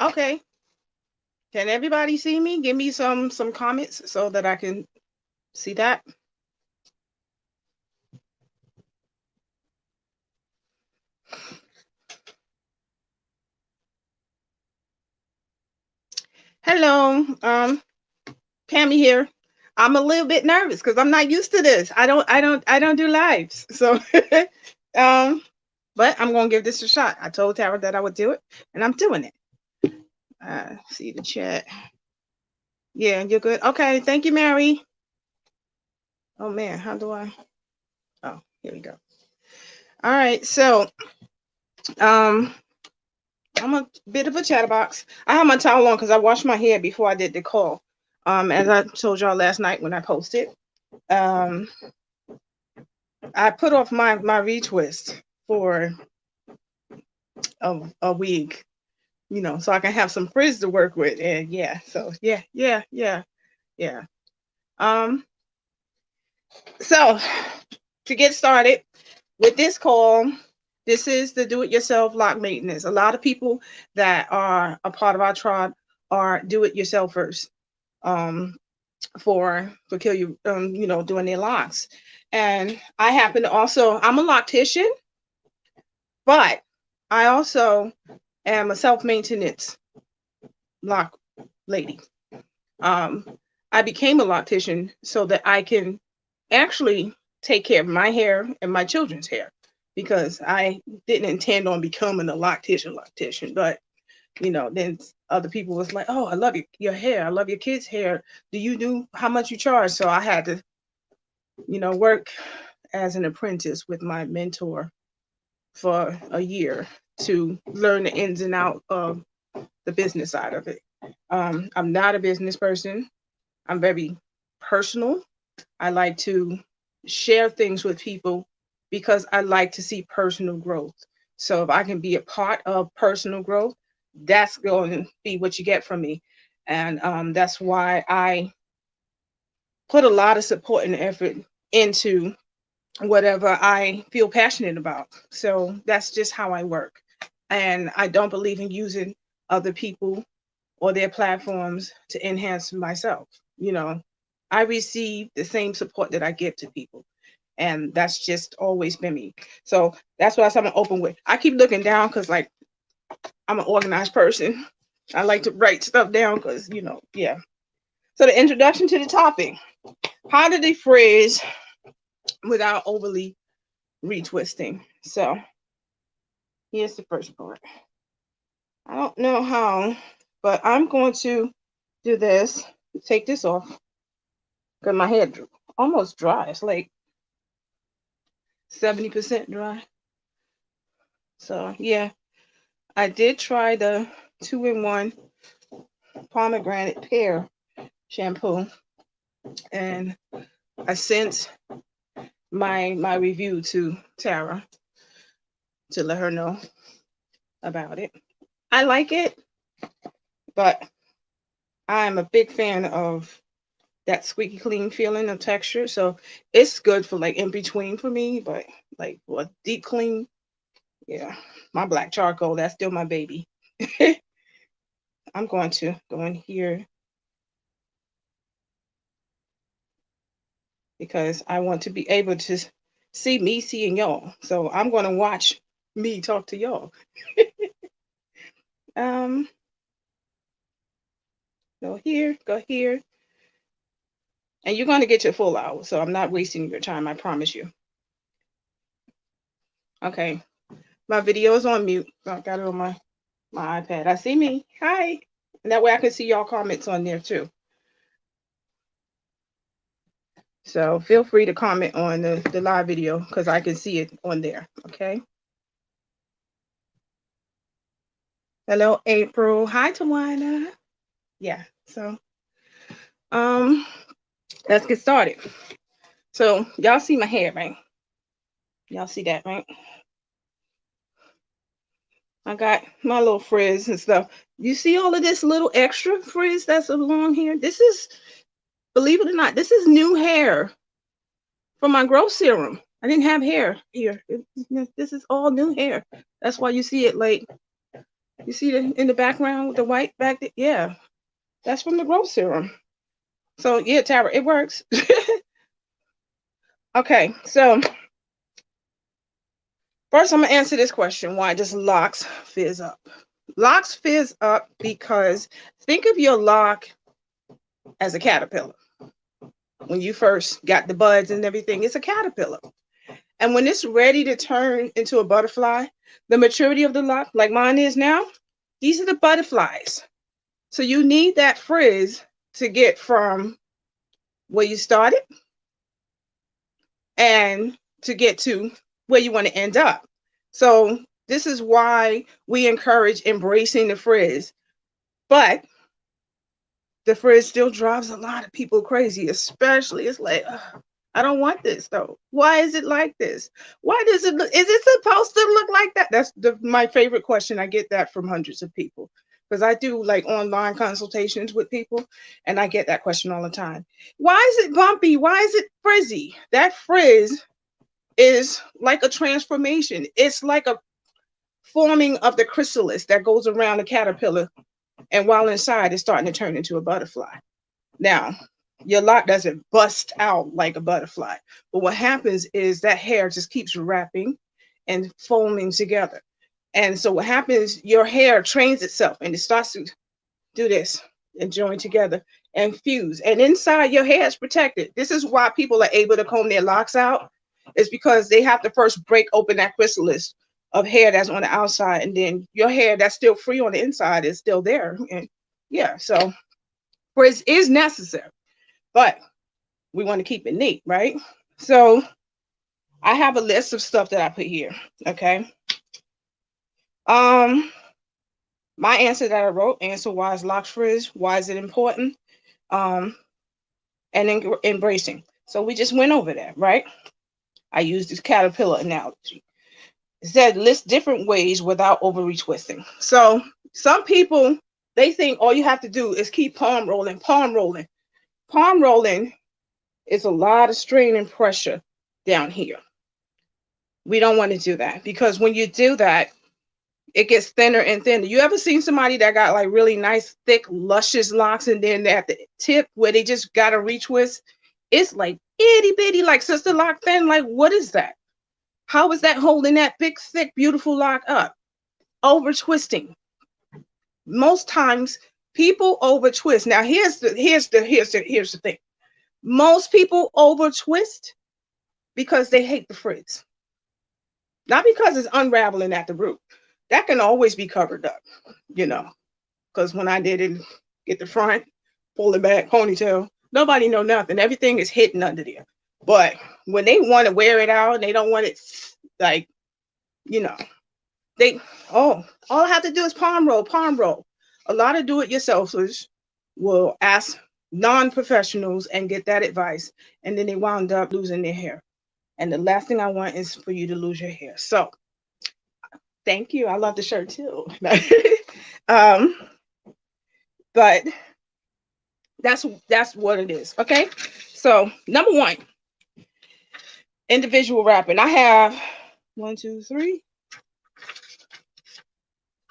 Okay. Can everybody see me? Give me some comments so that I can see that. Hello. Pammie here. I'm a little bit nervous because I'm not used to this. I don't do lives. So but I'm gonna give this a shot. I told Tara that I would do it, and I'm doing it. See the chat. Yeah, you're good. Okay, thank you, Mary. Oh man, how do I? Oh, here we go. All right, so um, I'm a bit of a chatterbox. I have my towel on because I washed my hair before I did the call. As I told y'all last night when I posted, um, I put off my retwist for a week, so I can have some frizz to work with. And yeah, so yeah. Um, so to get started with this call, this is the do-it-yourself lock maintenance. A lot of people that are a part of our tribe are do-it-yourselfers. Um, for kill you, doing their locks, and I happen to also I'm a loctician, but I also am a self-maintenance lock lady. Um, I became a loctician so that I can actually take care of my hair and my children's hair because I didn't intend on becoming a loctician, but then other people was like, oh, I love your hair. I love your kids' hair. Do you do how much you charge? So I had to, work as an apprentice with my mentor for a year to learn the ins and out of the business side of it. I'm not a business person. I'm very personal. I like to share things with people because I like to see personal growth. So if I can be a part of personal growth, that's going to be what you get from me. And that's why I put a lot of support and effort into whatever I feel passionate about. So that's just how I work. And I don't believe in using other people or their platforms to enhance myself. You know, I receive the same support that I give to people. And that's just always been me. So that's what I'm open with. I keep looking down because, like, I'm an organized person. I like to write stuff down because, yeah. So the introduction to the topic: how to defrizz without overly retwisting. So here's the first part. I don't know how, but I'm going to do this. Take this off because my hair almost dry. It's like 70% dry. So yeah, I did try the 2-in-1 pomegranate pear shampoo, and I sent my review to Tara to let her know about it. I like it, but I'm a big fan of that squeaky clean feeling of texture. So it's good for like in between for me, but like for a deep clean, yeah. My black charcoal, that's still my baby. I'm going to go in here because I want to be able to see me seeing y'all. So I'm going to watch me talk to y'all. um, go here, and you're going to get your full hour. So I'm not wasting your time. I promise you. Okay, my video is on mute. I got it on my iPad. I see me. Hi. And that way I can see y'all comments on there too. So feel free to comment on the live video because I can see it on there. Okay. Hello, April. Hi, Tawana. Yeah. So um let's get started. So y'all see my hair, right? Y'all see that, right? I got my little frizz and stuff. You see all of this little extra frizz that's along here? This is, believe it or not, this is new hair from my growth serum. I didn't have hair here. This is all new hair. That's why you see it like You see the in the background with the white back there? Yeah, that's from the growth serum. So yeah, Tara, it works. Okay, so first I'm gonna answer this question: why does locks fizz up? Locks fizz up because think of your lock as a caterpillar. When you first got the buds and everything, it's a caterpillar. And when it's ready to turn into a butterfly, the maturity of the lock, like mine is now, these are the butterflies. So you need that frizz to get from where you started and to get to where you want to end up. So this is why we encourage embracing the frizz. But the frizz still drives a lot of people crazy, especially it's like, ugh, I don't want this though. Why is it like this? Why does it look, is it supposed to look like that? That's my favorite question. I get that from hundreds of people because I do like online consultations with people and I get that question all the time. Why is it bumpy? Why is it frizzy? That frizz is like a transformation. It's like a forming of the chrysalis that goes around the caterpillar, and while inside it's starting to turn into a butterfly. Now, your lock doesn't bust out like a butterfly, but what happens is that hair just keeps wrapping and foaming together. And so what happens, your hair trains itself and it starts to do this and join together and fuse. And inside your hair is protected. This is why people are able to comb their locks out, is because they have to first break open that chrysalis of hair that's on the outside, and then your hair that's still free on the inside is still there. And yeah, so frizz is necessary, but we want to keep it neat, right? So I have a list of stuff that I put here. Okay. Um, my answer that I wrote, answer why is locks frizz? Why is it important? Um, and then embracing. So we just went over that, right? I used this caterpillar analogy. It said list different ways without over retwisting. So some people, they think all you have to do is keep palm rolling, palm rolling. Palm rolling is a lot of strain and pressure down here. We don't want to do that because when you do that, it gets thinner and thinner. You ever seen somebody that got like really nice, thick, luscious locks, and then at the tip where they just got a retwist, it's like itty bitty, like sister lock thin. Like, what is that? How is that holding that big, thick, beautiful lock up? Over twisting. Most times people over twist. Now here's the thing. Most people over twist because they hate the frizz. Not because it's unraveling at the root. That can always be covered up, you know. Because when I did it, get the front, pull it back, ponytail, nobody know nothing. Everything is hidden under there. But when they want to wear it out, they don't want it like, you know, they, oh, all I have to do is palm roll, palm roll. A lot of do-it-yourselfers will ask non-professionals and get that advice, and then they wound up losing their hair. And the last thing I want is for you to lose your hair. So thank you. I love the shirt too. um, but that's what it is. Okay. So number one, individual wrapping. I have one, two, three.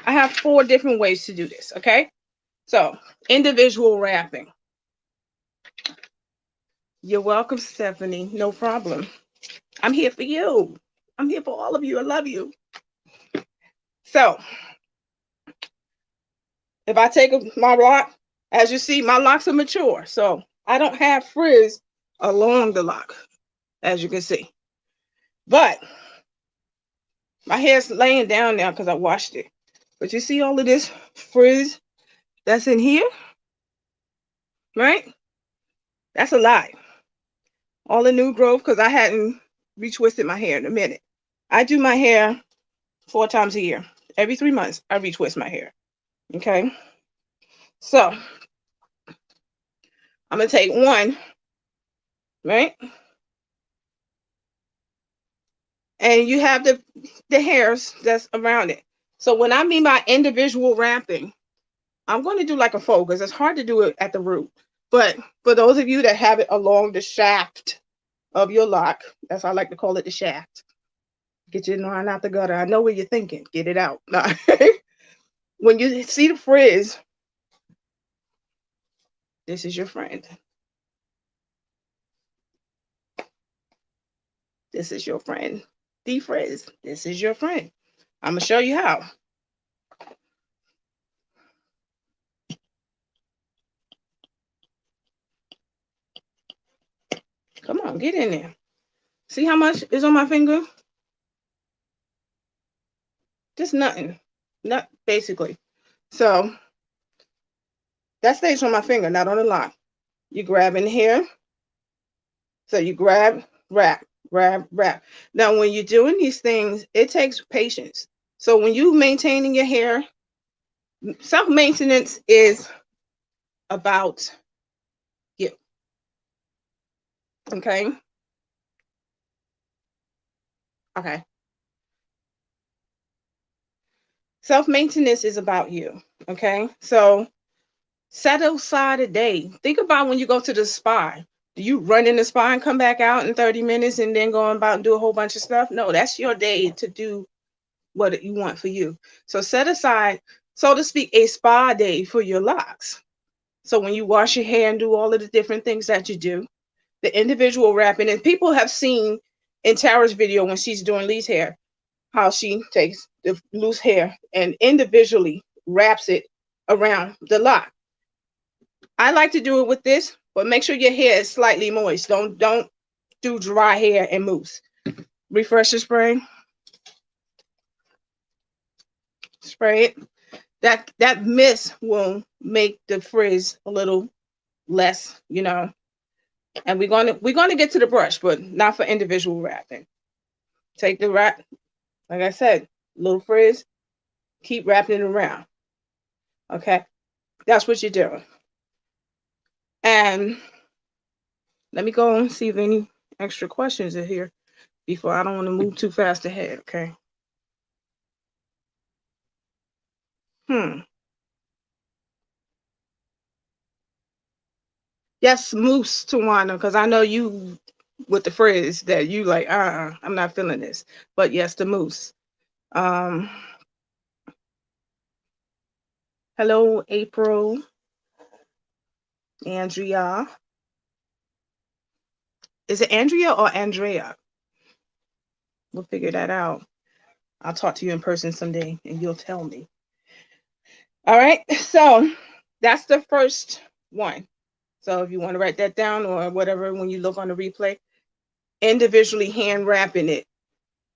I have 4 different ways to do this. Okay. So individual wrapping. You're welcome, Stephanie. No problem. I'm here for you. I'm here for all of you. I love you. So if I take my lock, as you see, my locks are mature. So I don't have frizz along the lock, as you can see. But my hair's laying down now because I washed it. But you see all of this frizz that's in here, right? That's a lie. All the new growth because I hadn't retwisted my hair in a minute. I do my hair 4 times a year. Every 3 months, I retwist my hair. Okay. So I'm going to take one, right? And you have the hairs that's around it. So when I mean by individual wrapping, I'm going to do like a fold because it's hard to do it at the root. But for those of you that have it along the shaft of your lock, that's how I like to call it, the shaft. Get your line out the gutter. I know where you're thinking. Get it out. When you see the frizz, this is your friend. This is your friend. Defrizz, this is your friend. I'm going to show you how. Come on, get in there. See how much is on my finger? Just nothing. Not basically. So that stays on my finger, not on the line. You grab in here. So you grab, wrap, grab, wrap. Now, when you're doing these things, it takes patience. So when you maintaining your hair, self-maintenance is about you. Okay. Okay. Self-maintenance is about you. Okay. So set aside a day. Think about when you go to the spa. Do you run in the spa and come back out in 30 minutes and then go about and do a whole bunch of stuff? No, that's your day to do what you want for you. So set aside, so to speak, a spa day for your locks. So when you wash your hair and do all of the different things that you do, the individual wrapping, and people have seen in Tara's video when she's doing Lee's hair, how she takes the loose hair and individually wraps it around the lock. I like to do it with this, but make sure your hair is slightly moist. Don't do dry hair and mousse. Refresher spray. Spray it. That mist will make the frizz a little less, you know. And we're gonna get to the brush, but not for individual wrapping. Take the wrap, like I said, little frizz, keep wrapping it around. Okay, that's what you're doing. And let me go and see if any extra questions are here before I don't want to move too fast ahead. Okay. Yes, mousse, Tawana, because I know you with the frizz that you like, I'm not feeling this. But yes, the mousse. Um, hello, April, Andrea. Is it Andrea or Andrea? We'll figure that out. I'll talk to you in person someday and you'll tell me. All right. So that's the first one. So if you want to write that down or whatever, when you look on the replay, individually hand wrapping it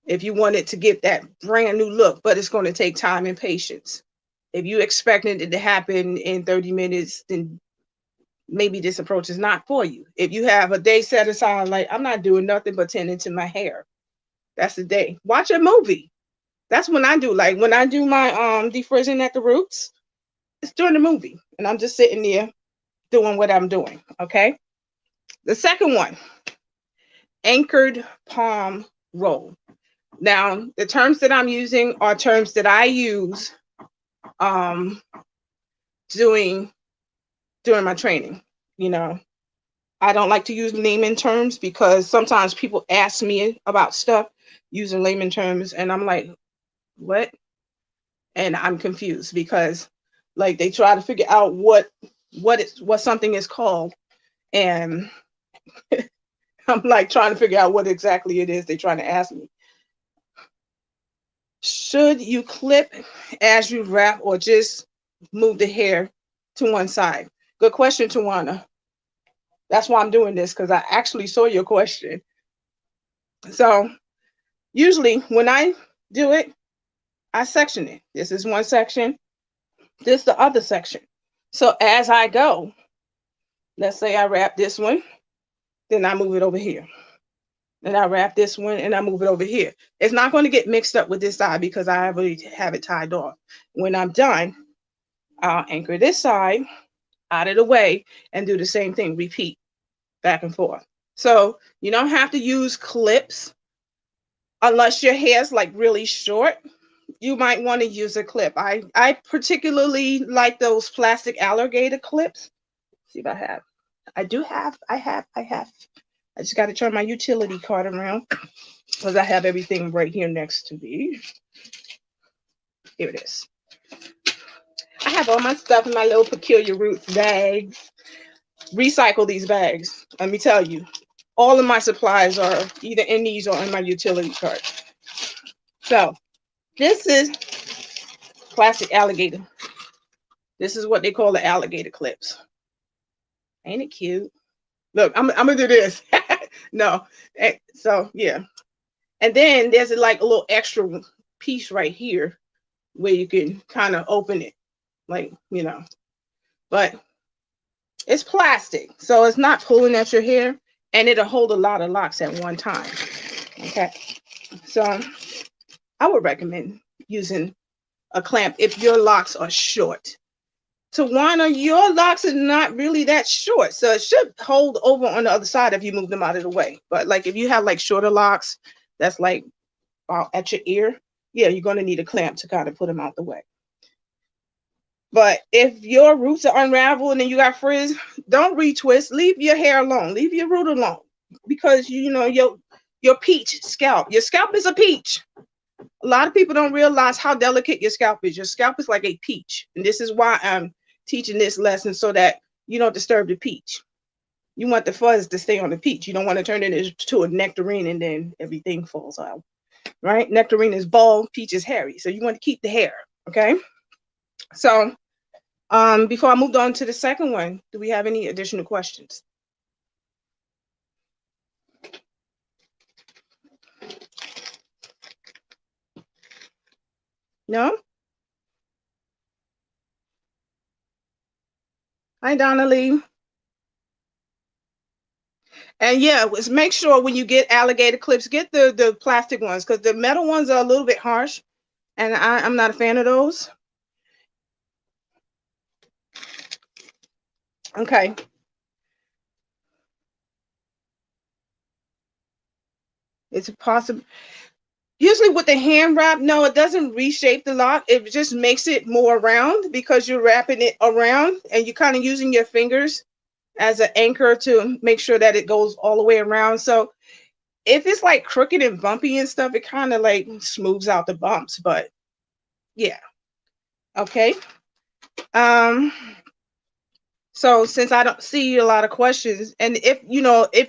if you want it to get that brand new look, but it's going to take time and patience. If you expecting it to happen in 30 minutes, then maybe this approach is not for you. If you have a day set aside, like I'm not doing nothing but tending to my hair, that's the day. Watch a movie. That's when I do. Like when I do my defrizzing at the roots, it's during the movie, and I'm just sitting there doing what I'm doing. Okay. The second one, anchored palm roll. Now, the terms that I'm using are terms that I use um, doing during my training. You know, I don't like to use layman terms because sometimes people ask me about stuff using layman terms, and I'm like, what? And I'm confused because like they try to figure out what something is called, and I'm like trying to figure out what exactly it is they're trying to ask me. Should you clip as you wrap or just move the hair to one side? Good question, Tawana. That's why I'm doing this, because I actually saw your question. So usually when I do it, I section it. This is one section, this the other section. So as I go, let's say I wrap this one, then I move it over here. Then I wrap this one and I move it over here. It's not going to get mixed up with this side because I already have it tied off. When I'm done, I'll anchor this side out of the way and do the same thing, repeat back and forth. So you don't have to use clips unless your hair's like really short. You might want to use a clip. I particularly like those plastic alligator clips. Let's see if I have. I just got to turn my utility card around because I have everything right here next to me. Here it is. I have all my stuff in my little Peculiar Roots bags. Recycle these bags. Let me tell you, all of my supplies are either in these or in my utility cart. So this is plastic alligator. This is what they call the alligator clips. Ain't it cute? Look, I'm gonna do this. No. So yeah. And then there's like a little extra piece right here where you can kind of open it, like, but it's plastic, so it's not pulling at your hair, and it'll hold a lot of locks at one time. Okay. So I would recommend using a clamp if your locks are short. Tawana, your locks are not really that short, so it should hold over on the other side if you move them out of the way. But like if you have like shorter locks, that's like at your ear, yeah, you're going to need a clamp to kind of put them out the way. But if your roots are unraveled and then you got frizz, don't retwist. Leave your hair alone. Leave your root alone, because your peach scalp. Your scalp is a peach. A lot of people don't realize how delicate your scalp is. Your scalp is like a peach, and this is why I'm teaching this lesson, so that you don't disturb the peach. You want the fuzz to stay on the peach. You don't want to turn it into a nectarine and then everything falls out. Right? Nectarine is bald, peach is hairy. So you want to keep the hair. Okay. So before I moved on to the second one, do we have any additional questions? No? Hi, Donna Lee. And yeah, make sure when you get alligator clips, get the plastic ones, because the metal ones are a little bit harsh, and I'm not a fan of those. Okay. It's possible. Usually with the hand wrap, no, it doesn't reshape the lock. It just makes it more round because you're wrapping it around and you're kind of using your fingers as an anchor to make sure that it goes all the way around. So if it's like crooked and bumpy and stuff, it kind of like smooths out the bumps. But yeah. Okay. So since I don't see a lot of questions, and if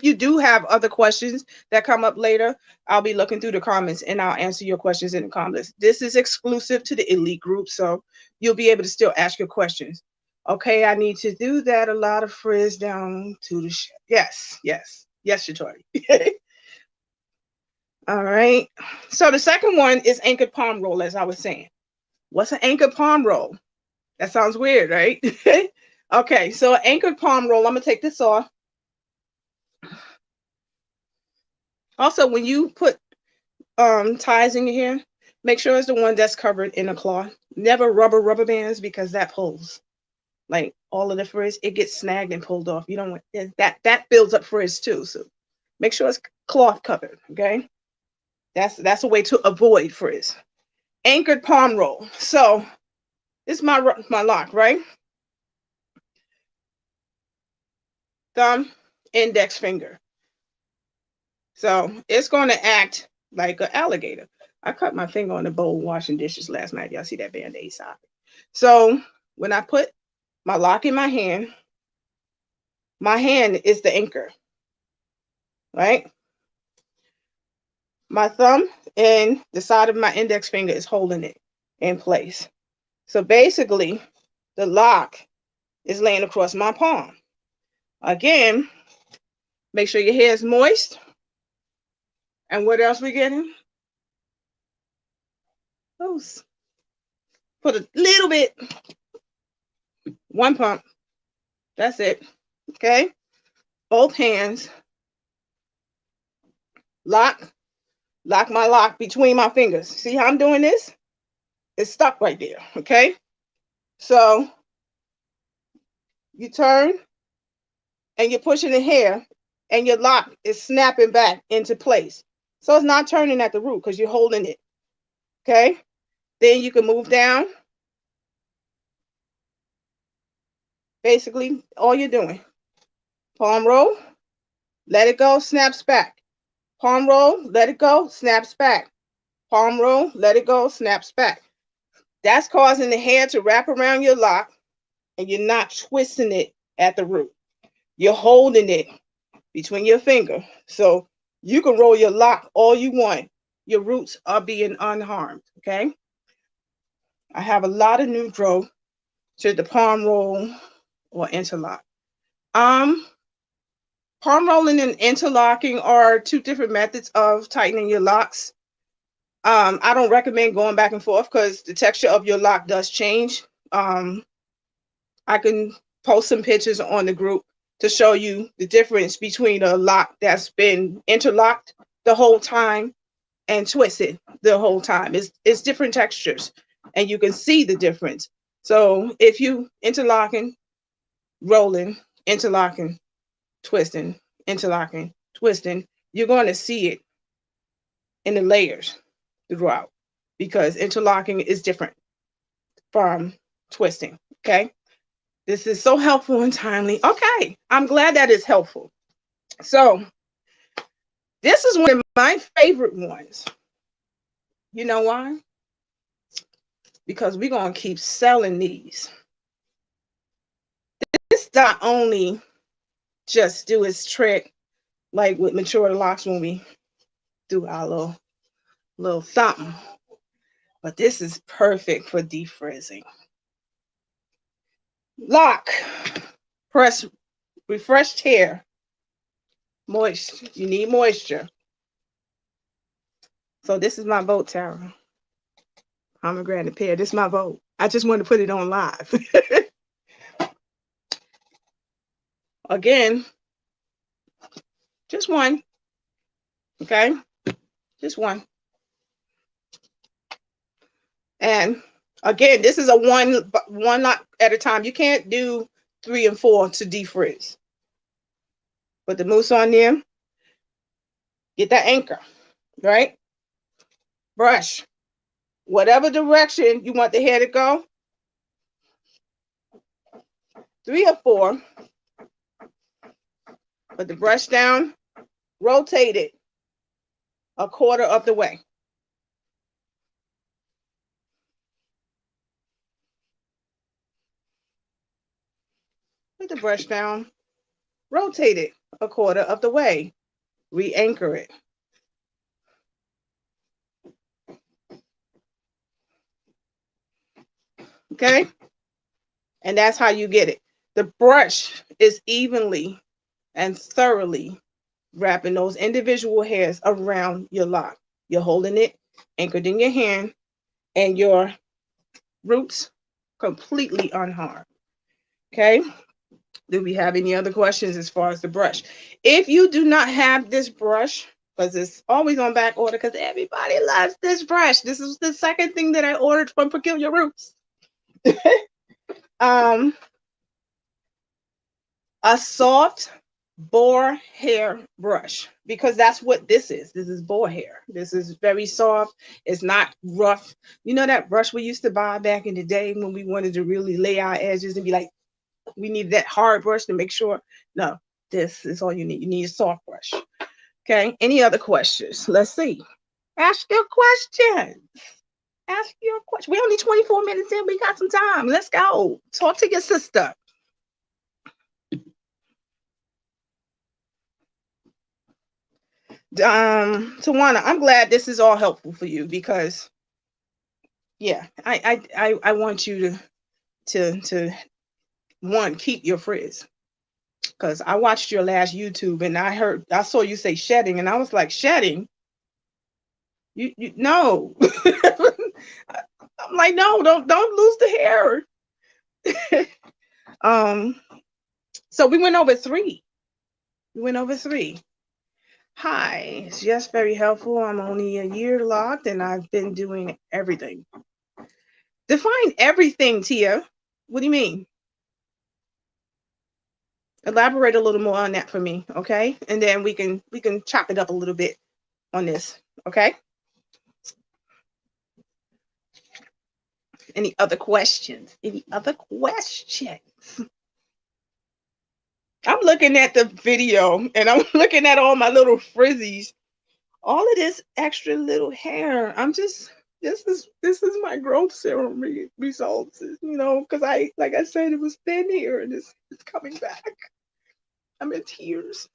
you do have other questions that come up later, I'll be looking through the comments and I'll answer your questions in the comments. This is exclusive to the elite group, so you'll be able to still ask your questions. Okay, I need to do that. A lot of frizz down to the yes, Shatori. All right. So the second one is anchored palm roll, as I was saying. What's an anchored palm roll? That sounds weird, right? Okay, so an anchored palm roll, I'm gonna take this off. Also, when you put ties in your hair, make sure it's the one that's covered in a cloth. Never rubber bands, because that pulls. Like all of the frizz, it gets snagged and pulled off. You don't want that builds up frizz too. So make sure it's cloth covered. Okay, that's a way to avoid frizz. Anchored palm roll. So this is my lock, right? Thumb, index finger. So it's going to act like an alligator. I cut my finger on the bowl washing dishes last night. Y'all see that Band-Aid side. So when I put my lock in my hand is the anchor, right? My thumb and the side of my index finger is holding it in place. So basically, the lock is laying across my palm. Again, make sure your hair is moist. And what else we getting? Those. Put a little bit, one pump. That's it. Okay. Both hands. Lock my lock between my fingers. See how I'm doing this? It's stuck right there. Okay. So you turn and you're pushing the hair and your lock is snapping back into place. So it's not turning at the root because you're holding it. Okay. Then you can move down. Basically, all you're doing. Palm roll, let it go, snaps back. Palm roll, let it go, snaps back. Palm roll, let it go, snaps back. That's causing the hair to wrap around your lock, and you're not twisting it at the root. You're holding it between your finger. So you can roll your lock all you want. Your roots are being unharmed. Okay. I have a lot of neutral to the palm roll or interlock. Um, Palm rolling and interlocking are two different methods of tightening your locks. I don't recommend going back and forth because the texture of your lock does change. I can post some pictures on the group to show you the difference between a lock that's been interlocked the whole time and twisted the whole time. It's different textures, and you can see the difference. So if you interlocking, rolling, interlocking, twisting, interlocking, twisting, you're going to see it in the layers throughout because interlocking is different from twisting. Okay. This is so helpful and timely. Okay. I'm glad that is helpful. So, this is one of my favorite ones. You know why? Because we're going to keep selling these. This not only just do its trick like with mature locks when we do our little something, but this is perfect for defrizzing. Lock, press, refreshed hair, moist. You need moisture. So this is my vote, Tara. Pomegranate pear. This is my vote. I just want to put it on live. Again, just one. Okay, just one. And again, this is a one lock at a time. You can't do 3 and 4 to defrizz. Put the mousse on there. Get that anchor, right? Brush. Whatever direction you want the hair to go. 3 or 4. Put the brush down. Rotate it a quarter of the way. Put the brush down. Rotate it a quarter of the way. Re-anchor it. Okay? And that's how you get it. The brush is evenly and thoroughly wrapping those individual hairs around your lock. You're holding it anchored in your hand and your roots completely unharmed. Okay? Do we have any other questions as far as the brush? If you do not have this brush, because it's always on back order because everybody loves this brush. This is the second thing that I ordered from Peculiar Roots. A soft boar hair brush, because that's what this is. This is boar hair. This is very soft. It's not rough. You know that brush we used to buy back in the day when we wanted to really lay our edges and be like, we need that hard brush to make sure. No, this is all you need. You need a soft brush. Okay. Any other questions? Let's see. Ask your questions. Ask your question. We're only 24 minutes in. We got some time. Let's go. Talk to your sister. Tawana, I'm glad this is all helpful for you because, yeah, I want you to one, keep your frizz, because I watched your last YouTube and I saw you say shedding and I was like, shedding? You no. I'm like, no, don't lose the hair. So we went over 3. Hi, it's just very helpful. I'm only a year locked and I've been doing everything. Define everything, Tia. What do you mean? Elaborate a little more on that for me, okay? And then we can chop it up a little bit on this, okay? Any other questions? I'm looking at the video and I'm looking at all my little frizzies. All of this extra little hair. I'm just This is my growth serum results. Because like I said, it was thin here and it's coming back. I'm in tears.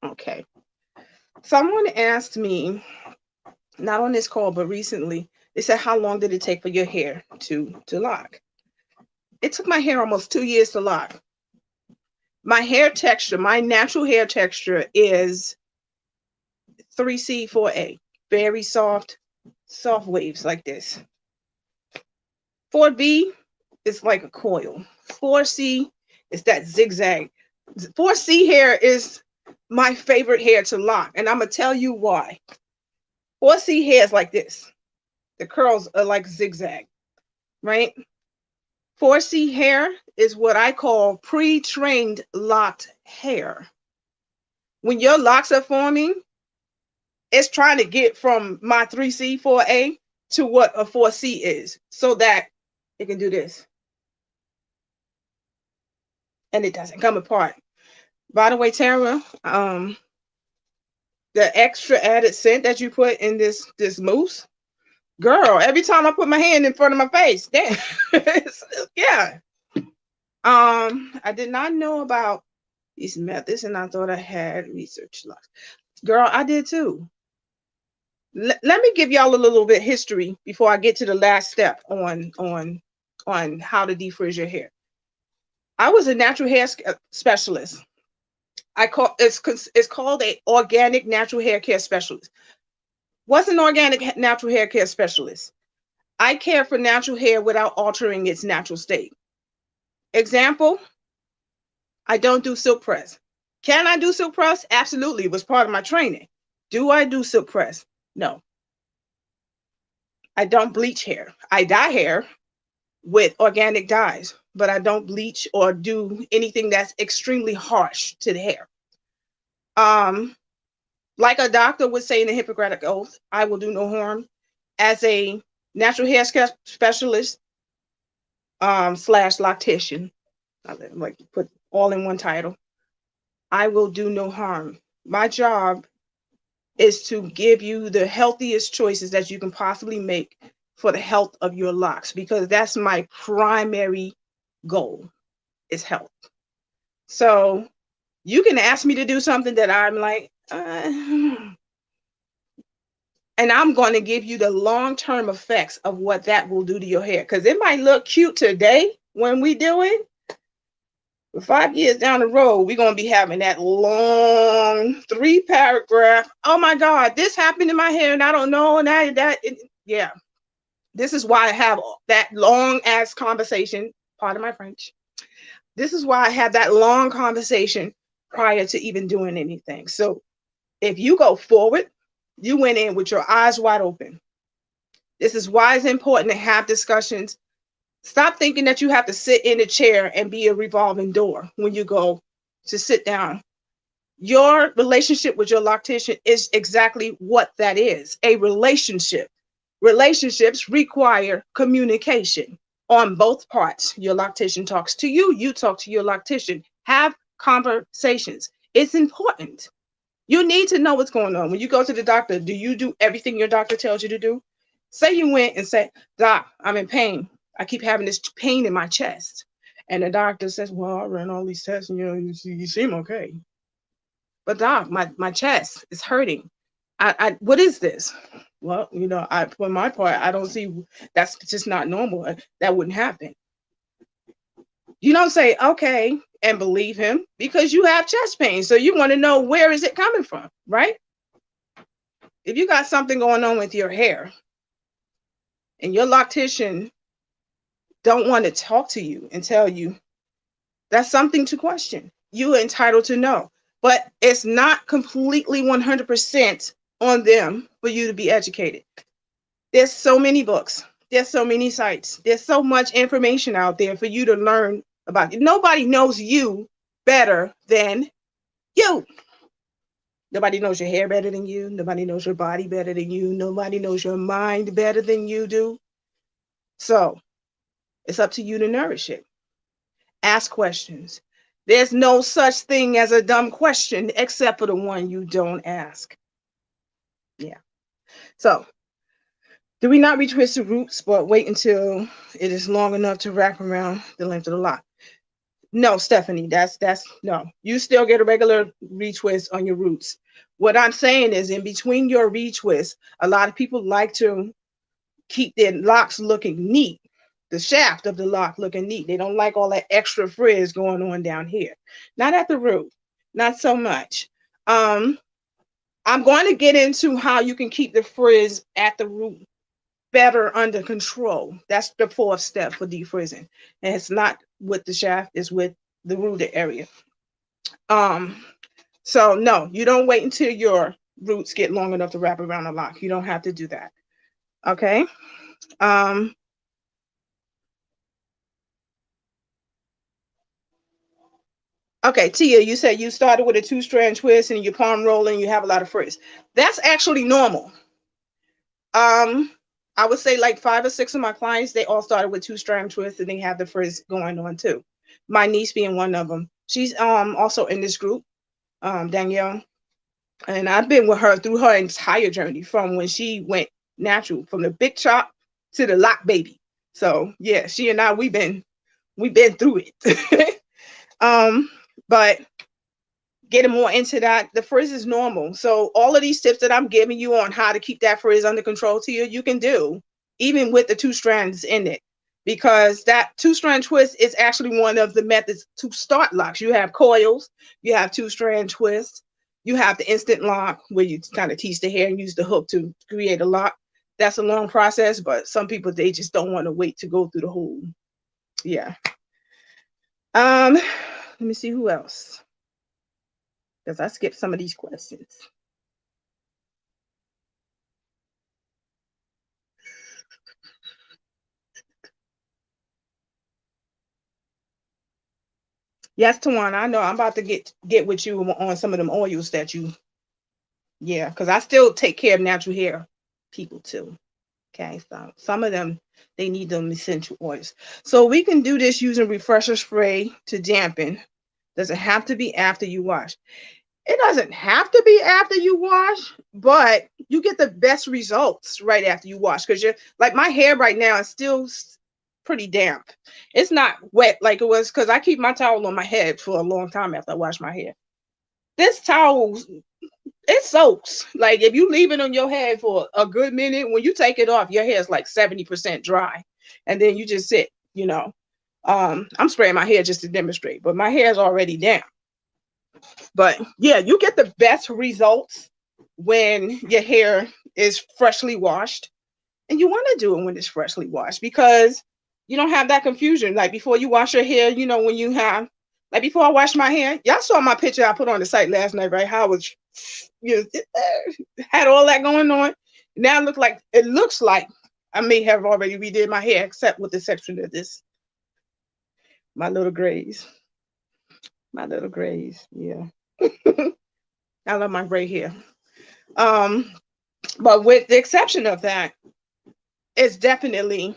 Okay. Someone asked me, not on this call, but recently, they said, how long did it take for your hair to lock? It took my hair almost 2 years to lock. My hair texture, my natural hair texture is 3C, 4A. Very soft, soft waves like this. 4B is like a coil. 4C is that zigzag. 4C hair is my favorite hair to lock, and I'm going to tell you why. 4C hair is like this. The curls are like zigzag, right? 4C hair is what I call pre-trained locked hair. When your locks are forming, it's trying to get from my 3C, 4A to what a 4C is so that it can do this. And it doesn't come apart. By the way, Tara, the extra added scent that you put in this mousse, girl, every time I put my hand in front of my face, damn, yeah. I did not know about these methods, and I thought I had research locked. Girl, I did too. Let me give y'all a little bit history before I get to the last step on how to defrizz your hair. I was a natural hair specialist. It's called a organic natural hair care specialist. What's an organic natural hair care specialist? I care for natural hair without altering its natural state. Example, I don't do silk press. Can I do silk press? Absolutely. It was part of my training. Do I do silk press? No. I don't bleach hair. I dye hair with organic dyes, but I don't bleach or do anything that's extremely harsh to the hair. Like a doctor would say in the Hippocratic Oath, I will do no harm. As a natural hair specialist / loctician, I like to put all in one title, I will do no harm. My job is to give you the healthiest choices that you can possibly make for the health of your locks, because that's my primary goal, is health. So you can ask me to do something that I'm like, and I'm going to give you the long-term effects of what that will do to your hair, because it might look cute today when we do it. But 5 years down the road, we're going to be having that long 3-paragraph. Oh my God, this happened in my hair and I don't know. And yeah. This is why I have that long ass conversation. Pardon my French. This is why I have that long conversation prior to even doing anything. So if you go forward, you went in with your eyes wide open. This is why it's important to have discussions. Stop thinking that you have to sit in a chair and be a revolving door when you go to sit down. Your relationship with your loctician is exactly what that is, a relationship. Relationships require communication on both parts. Your loctician talks to you, you talk to your loctician. Have conversations. It's important. You need to know what's going on. When you go to the doctor, do you do everything your doctor tells you to do? Say you went and said, Doc, I'm in pain. I keep having this pain in my chest. And the doctor says, well, I ran all these tests and you seem okay. But doc, my chest is hurting. What is this? Well, for my part, I don't see, that's just not normal. That wouldn't happen. You don't say, okay, and believe him, because you have chest pain. So you want to know, where is it coming from, right? If you got something going on with your hair and your loctician don't want to talk to you and tell you, that's something to question. You're entitled to know, but it's not completely 100% on them for you to be educated. There's so many books. There's so many sites. There's so much information out there for you to learn about. Nobody knows you better than you. Nobody knows your hair better than you. Nobody knows your body better than you. Nobody knows your mind better than you do. So it's up to you to nourish it. Ask questions. There's no such thing as a dumb question except for the one you don't ask. Yeah. So, do we not retwist the roots but wait until it is long enough to wrap around the length of the lock? No, Stephanie, that's no. You still get a regular retwist on your roots. What I'm saying is, in between your retwist, a lot of people like to keep their locks looking neat, the shaft of the lock looking neat. They don't like all that extra frizz going on down here. Not at the root, not so much. Um, I'm going to get into how you can keep the frizz at the root better under control. That's the fourth step for defrizzing. And it's not with the shaft, it's with the rooted area. Um, so no, you don't wait until your roots get long enough to wrap around the lock. You don't have to do that. Okay. Um, okay, Tia, you said you started with a two-strand twist and your palm rolling, you have a lot of frizz. That's actually normal. Um, I would say like 5 or 6 of my clients, they all started with two-strand twists and they have the frizz going on too. My niece being one of them. She's also in this group, Danielle, and I've been with her through her entire journey from when she went natural, from the big chop to the lock baby. So yeah, she and I we've been through it. um, but getting more into that, the frizz is normal. So all of these tips that I'm giving you on how to keep that frizz under control to you can do even with the two strands in it, because that two-strand twist is actually one of the methods to start locks. You have coils, you have two-strand twists, you have the instant lock where you kind of tease the hair and use the hook to create a lock. That's a long process, but some people, they just don't want to wait to go through the whole. Yeah. Let me see who else, because I skipped some of these questions. Yes, Tawana, I know I'm about to get with you on some of them oils that you, yeah, because I still take care of natural hair people too. Okay, so some of them, they need them essential oils. So we can do this using refresher spray to dampen. Does it have to be after you wash? It doesn't have to be after you wash, but you get the best results right after you wash, because you're like, my hair right now is still pretty damp. It's not wet like it was, because I keep my towel on my head for a long time after I wash my hair. This towel, it soaks. Like if you leave it on your head for a good minute, when you take it off, your hair is like 70% dry. And then you just sit. I'm spraying my hair just to demonstrate, but my hair is already damp. But yeah, you get the best results when your hair is freshly washed. And you want to do it when it's freshly washed, because you don't have that confusion. Like before you wash your hair, when you have, like before I washed my hair, y'all saw my picture I put on the site last night, right? How I was, had all that going on. Now it looks like I may have already redid my hair, except with the exception of this, my little grays, Yeah, I love my gray hair. Um, but with the exception of that, it's definitely,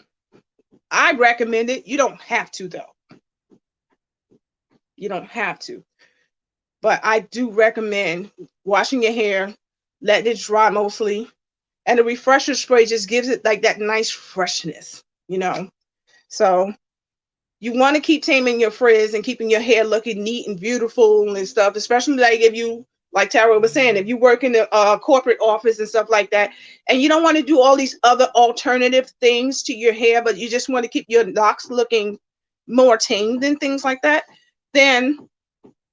I recommend it. You don't have to though. You don't have to. But I do recommend washing your hair, letting it dry mostly. And the refresher spray just gives it like that nice freshness. So you want to keep taming your frizz and keeping your hair looking neat and beautiful and stuff, especially like if you, like Tara was saying, if you work in a corporate office and stuff like that, and you don't want to do all these other alternative things to your hair, but you just want to keep your locks looking more tamed and things like that, then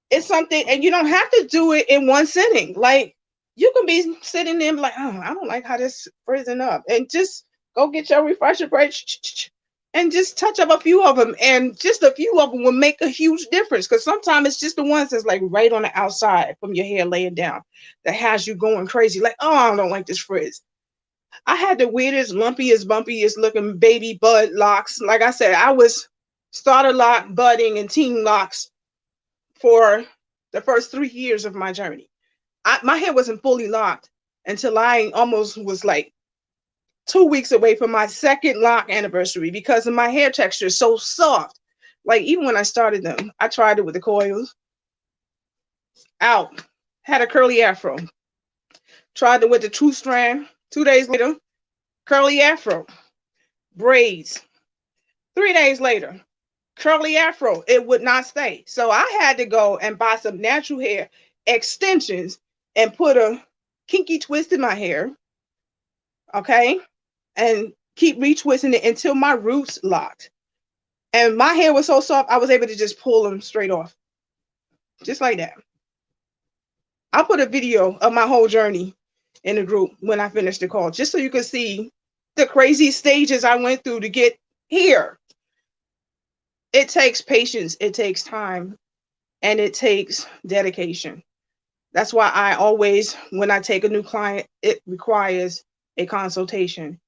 it's something, and you don't have to do it in one sitting. Like you can be sitting there like, oh, I don't like how this frizzing up, and just go get your refresher brush and just touch up a few of them, and just a few of them will make a huge difference, because sometimes it's just the ones that's like right on the outside from your hair laying down that has you going crazy, like, oh, I don't like this frizz. I had the weirdest, lumpiest, bumpiest looking baby bud locks. Like I said, I was starter lock, budding, and teen locks for the first 3 years of my journey. My hair wasn't fully locked until I almost was like 2 weeks away from my second lock anniversary, because of my hair texture is so soft. Like even when I started them, I tried it with the coils out, had a curly afro. Tried it with the 2 strand. 2 days later, curly afro, braids. 3 days later, curly afro. It would not stay. So I had to go and buy some natural hair extensions and put a kinky twist in my hair. Okay. And keep retwisting it until my roots locked. And my hair was so soft, I was able to just pull them straight off. Just like that. I'll put a video of my whole journey in the group when I finish the call, just so you can see the crazy stages I went through to get here. It takes patience, it takes time, and it takes dedication. That's why I always, when I take a new client, it requires a consultation.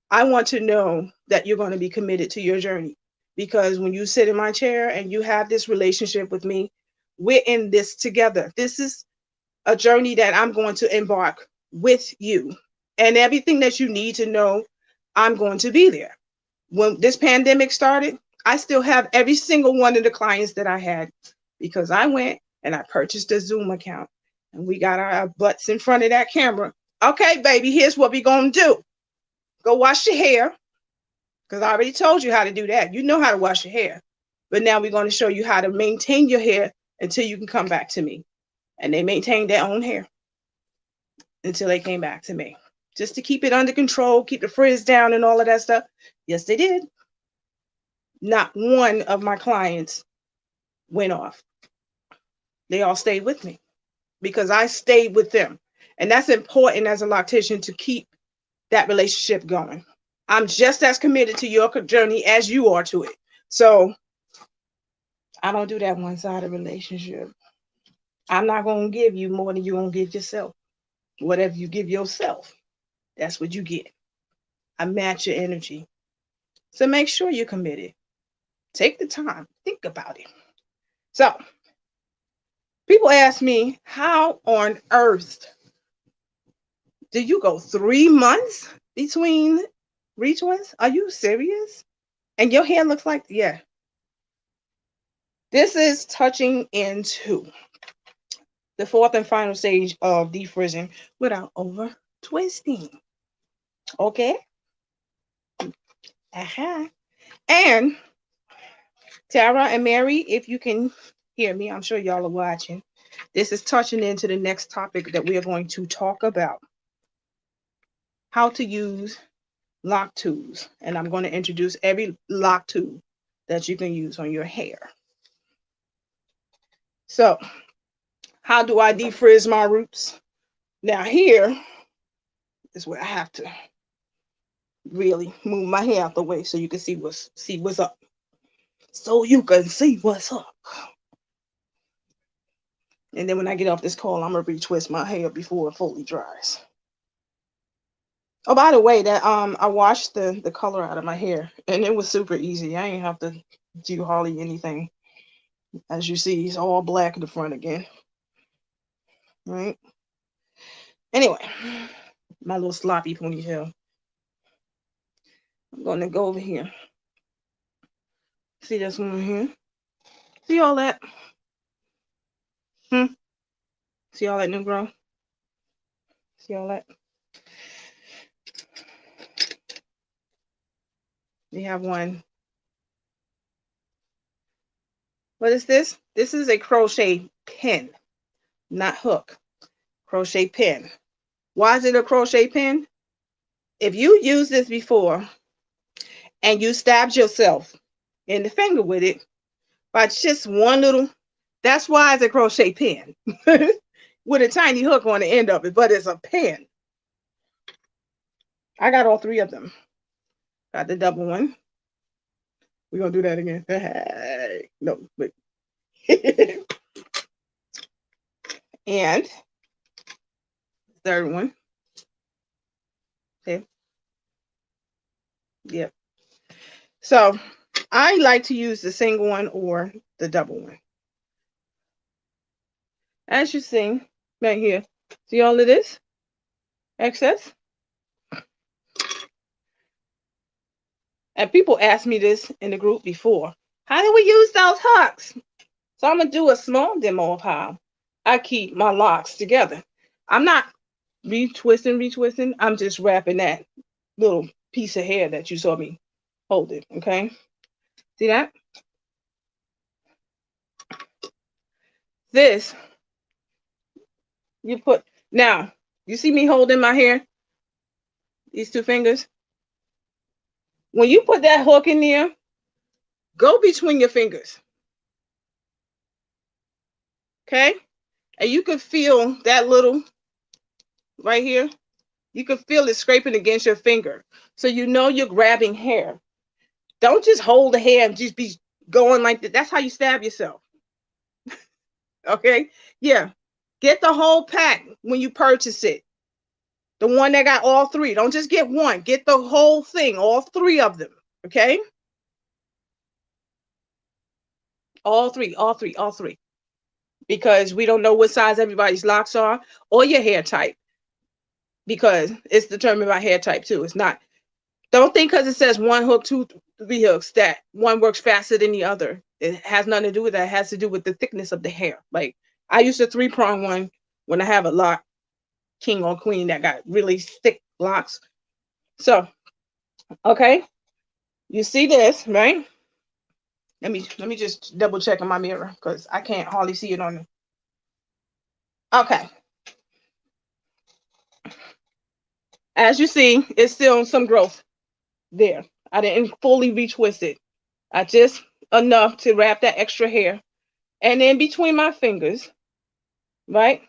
I want to know that you're going to be committed to your journey, because when you sit in my chair and you have this relationship with me, we're in this together. This is a journey that I'm going to embark with you. And everything that you need to know, I'm going to be there. When this pandemic started, I still have every single one of the clients that I had, because I went and I purchased a Zoom account and we got our butts in front of that camera. Okay, baby, here's what we're going to do. Go wash your hair, because I already told you how to do that. You know how to wash your hair. But now we're going to show you how to maintain your hair until you can come back to me. And they maintained their own hair until they came back to me, just to keep it under control, keep the frizz down and all of that stuff. Yes, they did. Not one of my clients went off. They all stayed with me because I stayed with them. And that's important as a loctician, to keep that relationship going. I'm just as committed to your journey as you are to it. So I don't do that one-sided relationship. I'm not going to give you more than you're going to give yourself. Whatever you give yourself, that's what you get. I match your energy. So make sure you're committed. Take the time. Think about it. So people ask me, how on earth do you go 3 months between retwins? Are you serious? And your hair looks like, yeah. This is touching into the fourth and final stage of defrizzing without over twisting. Okay? And Tara and Mary, if you can hear me, I'm sure y'all are watching. This is touching into the next topic that we are going to talk about. How to use lock tools. And I'm going to introduce every lock tool that you can use on your hair. So, how do I defrizz my roots? Now here is where I have to really move my hair out the way so you can see what's up. So you can see what's up. And then when I get off this call, I'm gonna retwist my hair before it fully dries. Oh, by the way, that I washed the color out of my hair, and it was super easy. I ain't have to do hardly anything. As you see, it's all black in the front again. Right? Anyway, my little sloppy ponytail. I'm gonna go over here. See this one here? See all that? See all that new growth? See all that? We have one. What is this? This is a crochet pin, not hook. Crochet pin. Why is it a crochet pin? If you used this before and you stabbed yourself in the finger with it by just one little, that's why it's a crochet pin with a tiny hook on the end of it, but it's a pin. I got all 3 of them. Got the double one. We're going to do that again. No, but. And third one. Okay. Yep. So I like to use the single one or the double one. As you see right here, see all of this excess? And people asked me this in the group before. How do we use those hooks? So I'm gonna do a small demo of how I keep my locks together. I'm not retwisting. I'm just wrapping that little piece of hair that you saw me hold it. Okay. See that? This you put now. You see me holding my hair, these two fingers. When you put that hook in there, go between your fingers. Okay? And you can feel that little right here. You can feel it scraping against your finger. So you know you're grabbing hair. Don't just hold the hair and just be going like that. That's how you stab yourself. Okay? Yeah. Get the whole pack when you purchase it. The one that got all three. Don't just get one. Get the whole thing, all three of them. Okay? All three, all three, all three. Because we don't know what size everybody's locks are or your hair type. Because it's determined by hair type too. It's not. Don't think because it says one hook, two, three hooks that one works faster than the other. It has nothing to do with that. It has to do with the thickness of the hair. Like I use a 3-prong one when I have a lock, king or queen that got really thick locks. So, okay, you see this, right? Let me just double check in my mirror because I can't hardly see it on it. Okay. As you see, it's still some growth there. I didn't fully retwist it. I just enough to wrap that extra hair. And in between my fingers, right?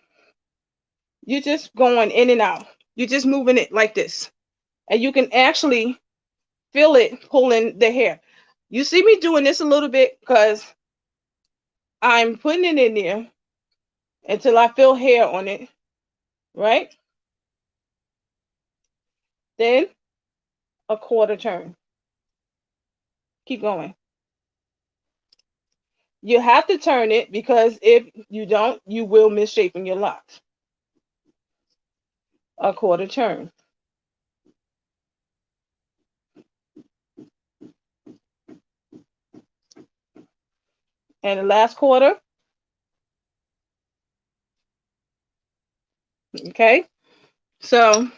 You're just going in and out. You're just moving it like this. And you can actually feel it pulling the hair. You see me doing this a little bit because I'm putting it in there until I feel hair on it, right? Then a quarter turn. Keep going. You have to turn it because if you don't, you will misshapen your locks. A quarter turn. And the last quarter, okay? So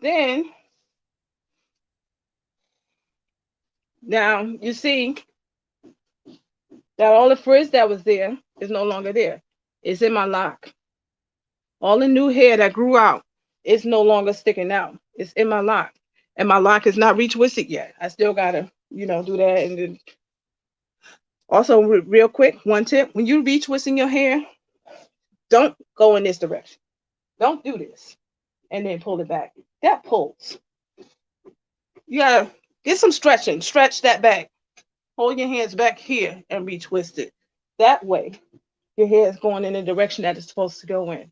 then, now you see that all the frizz that was there is no longer there. It's in my lock. All the new hair that grew out is no longer sticking out. It's in my lock. And my lock is not retwisted yet. I still gotta, do that. And then also real quick, one tip, when you retwisting your hair, don't go in this direction. Don't do this and then pull it back. That pulls. You gotta get some stretching. Stretch that back. Hold your hands back here and retwist it. That way, your hair is going in the direction that it's supposed to go in.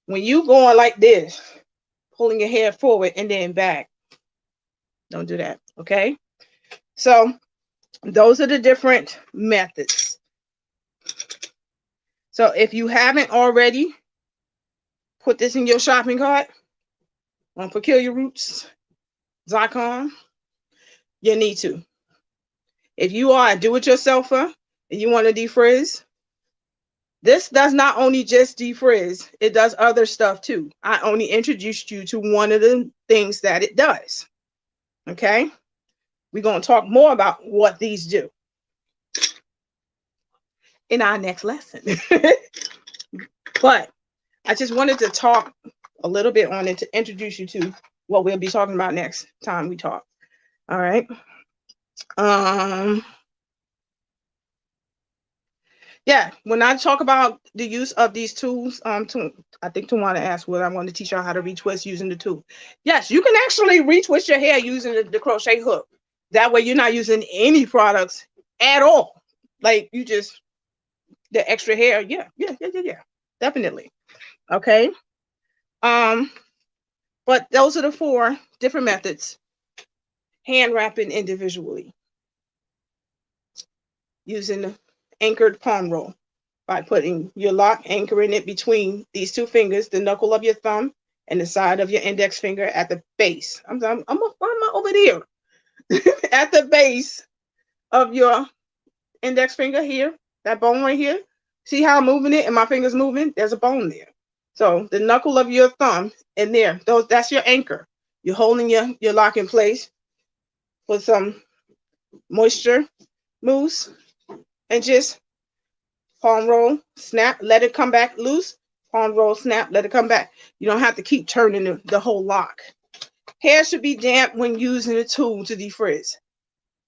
When you going like this, pulling your hair forward and then back, don't do that. Okay. So those are the different methods. So if you haven't already put this in your shopping cart on peculiarroots.com, you need to. If you are a do-it-yourselfer and you want to defrizz, this does not only just defrizz, it does other stuff too. I only introduced you to one of the things that it does. Okay? We're going to talk more about what these do in our next lesson. But I just wanted to talk a little bit on it to introduce you to what we'll be talking about next time we talk. All right. Yeah, when I talk about the use of these tools, I think Tawana asked whether I'm going to teach y'all how to retwist using the tool. Yes, you can actually retwist your hair using the crochet hook. That way you're not using any products at all. Like you just, the extra hair. Yeah, definitely. Okay. But those are the 4 different methods. Hand wrapping individually. Using the anchored palm roll by putting your lock, anchoring it between these 2 fingers, the knuckle of your thumb and the side of your index finger at the base. I'm over there at the base of your index finger here, that bone right here. See how I'm moving it and my finger's moving? There's a bone there. So the knuckle of your thumb and there, that's your anchor. You're holding your lock in place with some moisture mousse and just palm roll, snap, let it come back loose, palm roll, snap, let it come back. You don't have to keep turning the whole lock. Hair should be damp when using a tool to defrizz.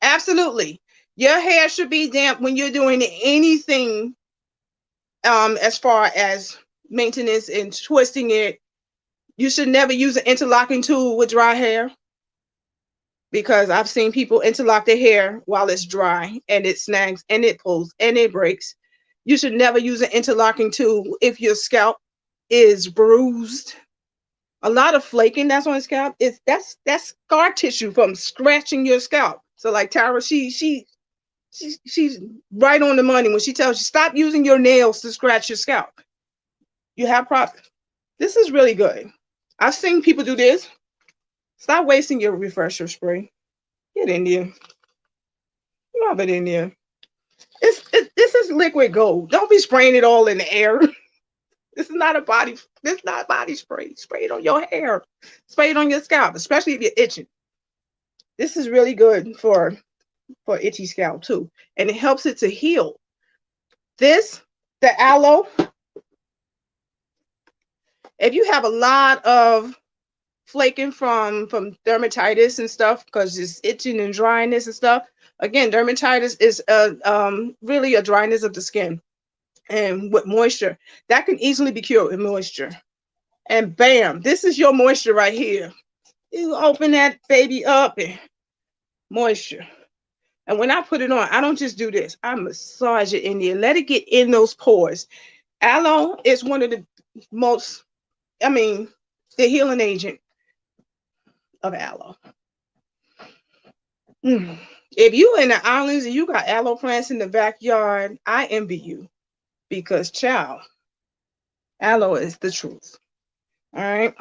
Absolutely. Your hair should be damp when you're doing anything as far as maintenance and twisting it. You should never use an interlocking tool with dry hair, because I've seen people interlock their hair while it's dry and it snags and it pulls and it breaks. You should never use an interlocking tool if your scalp is bruised. A lot of flaking that's on the scalp is that's scar tissue from scratching your scalp. So like Tara, she's right on the money when she tells you stop using your nails to scratch your scalp. You have problems. This is really good. I've seen people do this. Stop wasting your refresher spray. Get in there. Rub it in there. This is liquid gold. Don't be spraying it all in the air. This is not body spray. Spray it on your hair. Spray it on your scalp, especially if you're itching. This is really good for itchy scalp too. And it helps it to heal. The aloe, if you have a lot of flaking from dermatitis and stuff, because it's itching and dryness and stuff. Again, dermatitis is really a dryness of the skin, and with moisture that can easily be cured with moisture. And bam, this is your moisture right here. You open that baby up and moisture. And when I put it on, I don't just do this. I massage it in there, let it get in those pores. Aloe is one of the most, the healing agent of aloe. If you in the islands and you got aloe plants in the backyard, I envy you, because child, aloe is the truth. All right.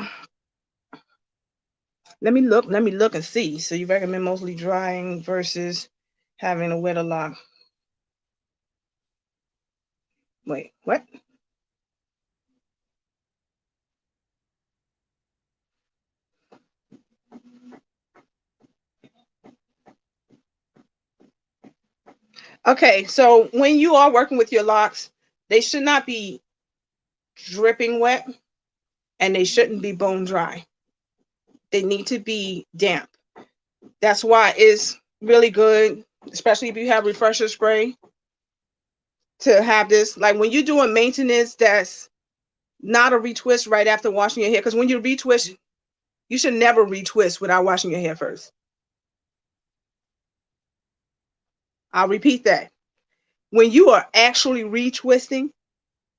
Let me look and see. So you recommend mostly drying versus having a wetter lock. Wait, what? Okay, so when you are working with your locks, they should not be dripping wet and they shouldn't be bone dry. They need to be damp. That's why it's really good, especially if you have refresher spray, to have this. Like when you're doing maintenance, that's not a retwist right after washing your hair. Because when you retwist, you should never retwist without washing your hair first. I'll repeat that. When you are actually retwisting,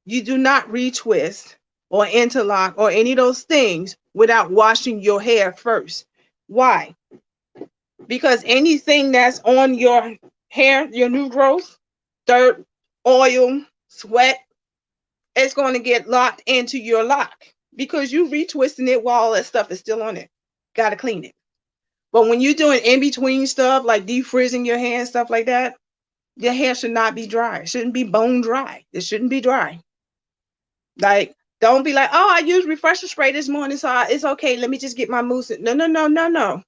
you do not retwist or interlock or any of those things without washing your hair first. Why? Because anything that's on your hair, your new growth, dirt, oil, sweat, it's going to get locked into your lock because you retwisting it while all that stuff is still on it. Got to clean it. But when you're doing in-between stuff like defrizzing your hair and stuff like that, your hair should not be dry. It shouldn't be bone dry. It shouldn't be dry. Like, don't be like, oh, I used refresher spray this morning, so it's okay. Let me just get my mousse. No.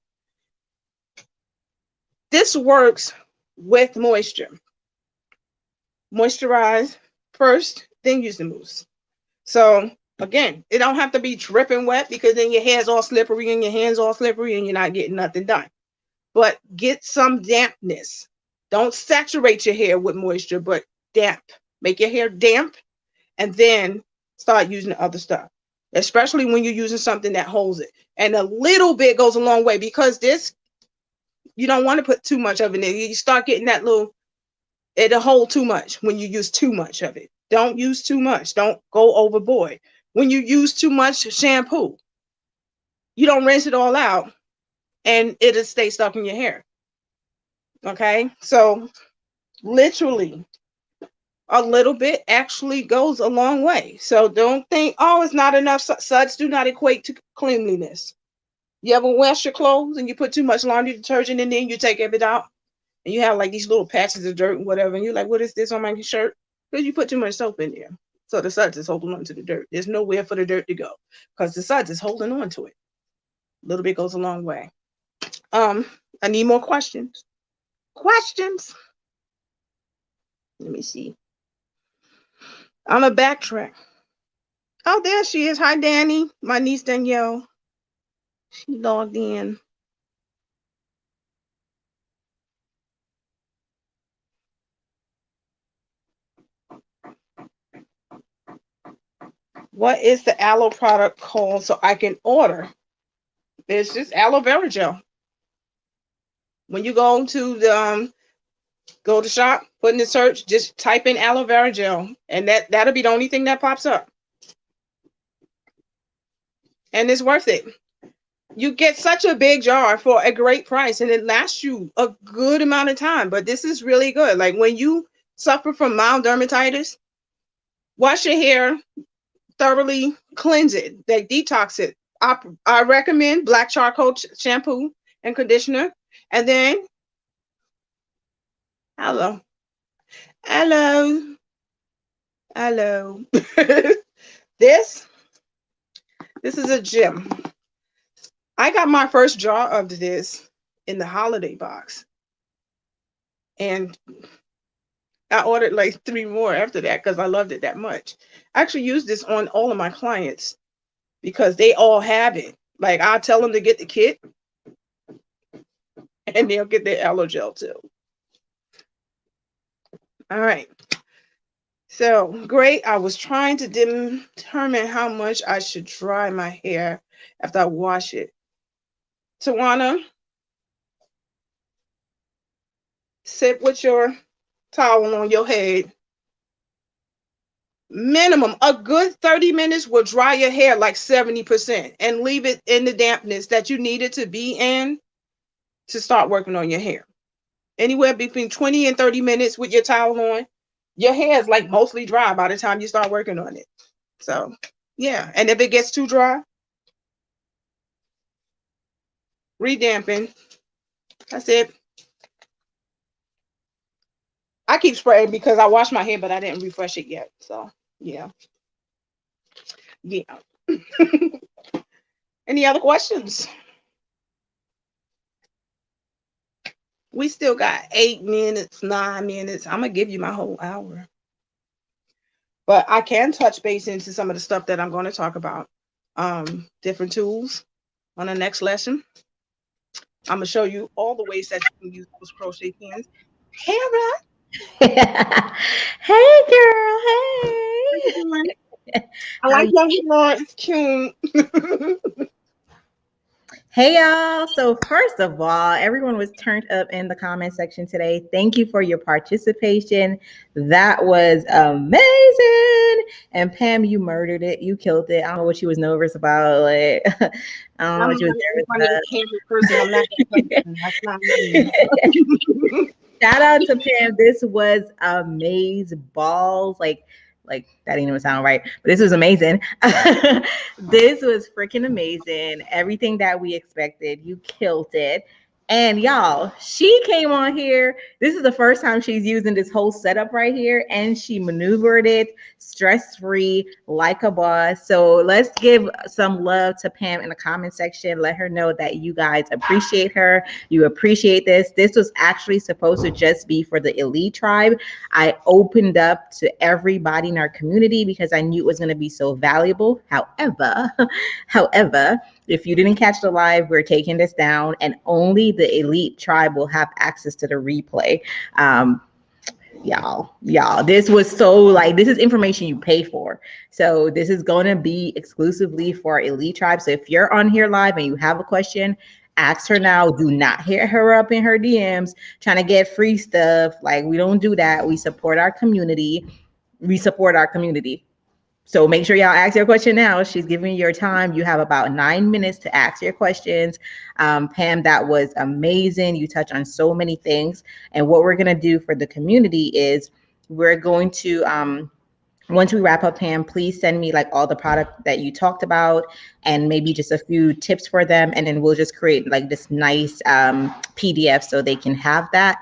This works with moisture. Moisturize first, then use the mousse. So again, it don't have to be dripping wet, because then your hair's all slippery and your hands all slippery and you're not getting nothing done. But get some dampness. Don't saturate your hair with moisture, but damp. Make your hair damp and then start using the other stuff, especially when you're using something that holds it. And a little bit goes a long way, because this, you don't want to put too much of it in. You start getting that it'll hold too much when you use too much of it. Don't use too much. Don't go overboard. When you use too much shampoo, you don't rinse it all out and it'll stay stuck in your hair. Okay, so literally a little bit actually goes a long way. So don't think, oh, it's not enough. Suds do not equate to cleanliness. You ever wash your clothes and you put too much laundry detergent in there and you take it out and you have like these little patches of dirt and whatever, and you're like, what is this on my shirt? Because you put too much soap in there. So the suds is holding on to the dirt. There's nowhere for the dirt to go because the suds is holding on to it. A little bit goes a long way. I need more questions. Questions. Let me see. I'm a backtrack. Oh, there she is. Hi, Danny. My niece Danielle. She logged in. What is the aloe product called so I can order? It's just aloe vera gel. When you go to the go to shop, put in the search, just type in aloe vera gel, and that'll be the only thing that pops up. And it's worth it. You get such a big jar for a great price, and it lasts you a good amount of time. But this is really good. Like when you suffer from mild dermatitis, wash your hair thoroughly, cleanse it, like detox it. I recommend black charcoal shampoo and conditioner, and then hello, this is a gem. I got my first jar of this in the holiday box, and I ordered like 3 more after that because I loved it that much. I actually use this on all of my clients because they all have it. Like I'll tell them to get the kit, and they'll get their aloe gel too. All right. So great. I was trying to determine how much I should dry my hair after I wash it. Tawana, sit with your towel on your head. Minimum, a good 30 minutes will dry your hair like 70% and leave it in the dampness that you need it to be in to start working on your hair. Anywhere between 20 and 30 minutes with your towel on, your hair is like mostly dry by the time you start working on it. So yeah, and if it gets too dry, redampen. That's it. I keep spraying because I washed my hair, but I didn't refresh it yet. So yeah. Any other questions? We still got 8 minutes, 9 minutes. I'm gonna give you my whole hour. But I can touch base into some of the stuff that I'm going to talk about. Different tools on the next lesson. I'm gonna show you all the ways that you can use those crochet pins. Hera. Hey girl, hey. I like your hair. It's cute. Hey y'all. So first of all, everyone was turned up in the comment section today. Thank you for your participation. That was amazing. And Pam, you murdered it. You killed it. I don't know what she was nervous about. Like I don't know what she was nervous about. I'm not that person. That's not me. Shout out to Pam. This was amazing balls. Like that didn't even sound right, but this was amazing. This was freaking amazing. Everything that we expected, you killed it. And y'all, she came on here. This is the first time she's using this whole setup right here, and she maneuvered it stress-free like a boss. So let's give some love to Pam in the comment section. Let her know that you guys appreciate her. You appreciate this. This was actually supposed to just be for the elite tribe. I opened up to everybody in our community because I knew it was going to be so valuable. However, if you didn't catch the live, we're taking this down, and only the elite tribe will have access to the replay. Y'all, this was so like, this is information you pay for. So this is going to be exclusively for elite tribe. So if you're on here live and you have a question, ask her now. Do not hit her up in her DMs trying to get free stuff. Like, we don't do that. We support our community. So make sure y'all ask your question now. She's giving you your time. You have about 9 minutes to ask your questions. Pam, that was amazing. You touched on so many things. And what we're going to do for the community is we're going to, once we wrap up, Pam, please send me like all the product that you talked about and maybe just a few tips for them. And then we'll just create like this nice PDF so they can have that.